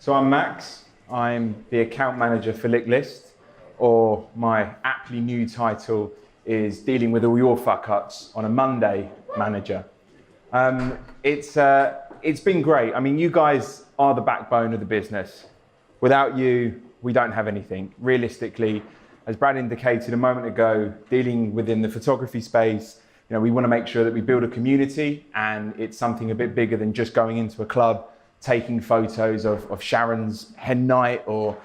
So I'm Max. I'm the account manager for Licklist, or my aptly new title is dealing with all your fuck-ups on a Monday manager. It's been great. I mean, you guys are the backbone of the business. Without you, we don't have anything. Realistically, as Brad indicated a moment ago, dealing within the photography space, we want to make sure that we build a community, and it's something a bit bigger than just going into a club, taking photos of Sharon's hen night or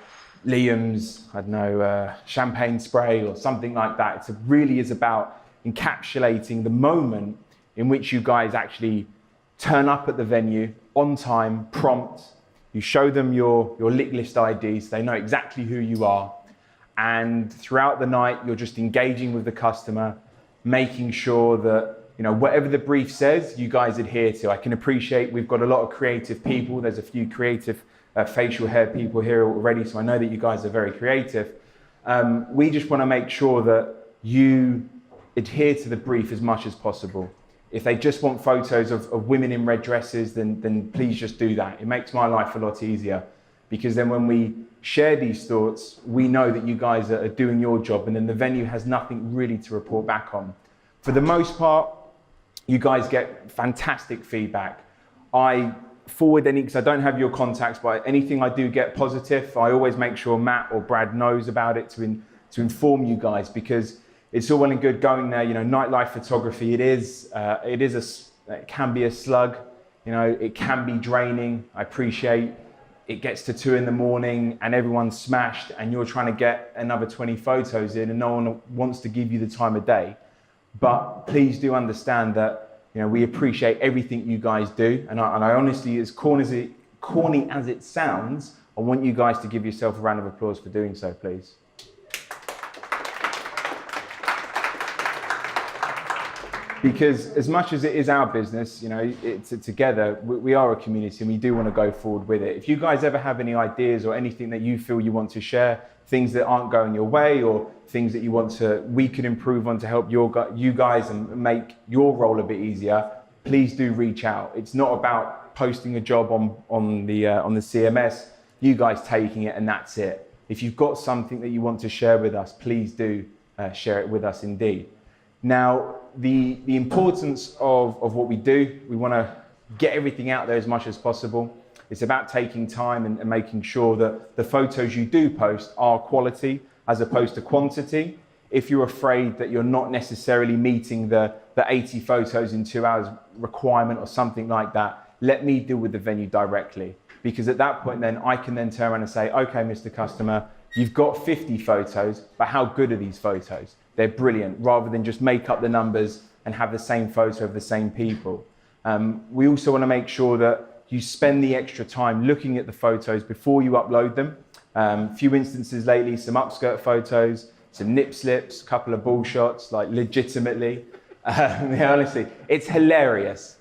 Liam's, champagne spray or something like that. It really is about encapsulating the moment in which you guys actually turn up at the venue on time, prompt. You show them your Licklist IDs, they know exactly who you are. And throughout the night, you're just engaging with the customer, making sure that whatever the brief says, you guys adhere to. I can appreciate we've got a lot of creative people. There's a few creative facial hair people here already, so I know that you guys are very creative. We just want to make sure that you adhere to the brief as much as possible. If they just want photos of women in red dresses, then please just do that. It makes my life a lot easier, because then when we share these thoughts, we know that you guys are doing your job, and then the venue has nothing really to report back on. For the most part, you guys get fantastic feedback. I forward because I don't have your contacts, but anything I do get positive, I always make sure Matt or Brad knows about it to inform you guys, because it's all well and good going there. Nightlife photography, it can be a slug. It can be draining. I appreciate it gets to 2 in the morning and everyone's smashed, and you're trying to get another 20 photos in, and no one wants to give you the time of day. But please do understand that we appreciate everything you guys do, and I honestly, as corny as it sounds, I want you guys to give yourself a round of applause for doing so, please. Because as much as it is our business, it's together, we are a community, and we do want to go forward with it. If you guys ever have any ideas or anything that you feel you want to share, things that aren't going your way, or things that we can improve on to help you guys and make your role a bit easier, please do reach out. It's not about posting a job on the CMS, you guys taking it and that's it. If you've got something that you want to share with us, please do share it with us indeed. Now, the importance of what we do, we want to get everything out there as much as possible. It's about taking time and making sure that the photos you do post are quality as opposed to quantity. If you're afraid that you're not necessarily meeting the 80 photos in 2 hours requirement or something like that, let me deal with the venue directly. Because at that point then, I can then turn around and say, okay, Mr. Customer, you've got 50 photos, but how good are these photos? They're brilliant, rather than just make up the numbers and have the same photo of the same people. We also want to make sure that you spend the extra time looking at the photos before you upload them. A few instances lately, some upskirt photos, some nip slips, a couple of ball shots, like legitimately. Honestly, it's hilarious,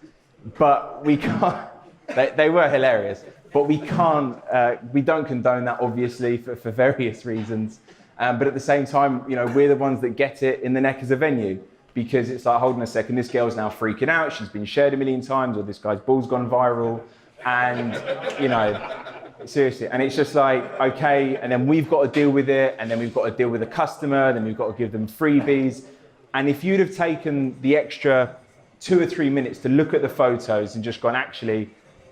but we can't, they were hilarious, but we don't condone that, obviously, for various reasons. But at the same time, we're the ones that get it in the neck as a venue, because it's like, hold on a second, this girl's now freaking out, she's been shared 1 million times, or this guy's ball's gone viral, and seriously, and it's just like, okay, and then we've got to deal with it, and then we've got to deal with the customer, then we've got to give them freebies. And if you'd have taken the extra 2 or 3 minutes to look at the photos and just gone, actually,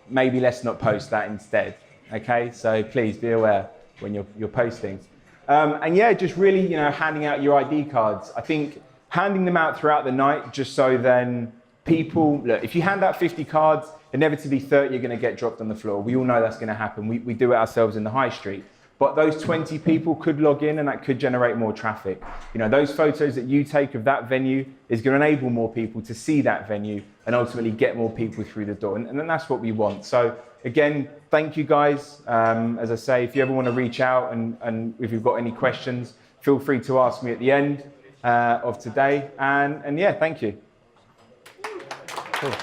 maybe let's not post that instead, okay? So please be aware when you're posting. And yeah, just really, handing out your ID cards. I think handing them out throughout the night, just so then people, look, if you hand out 50 cards, inevitably 30 are going to get dropped on the floor. We all know that's going to happen. We do it ourselves in the high street. But those 20 people could log in, and that could generate more traffic. Those photos that you take of that venue is going to enable more people to see that venue and ultimately get more people through the door. And that's what we want. So again, thank you guys. As I say, if you ever want to reach out and if you've got any questions, feel free to ask me at the end of today. And yeah, thank you. Cool.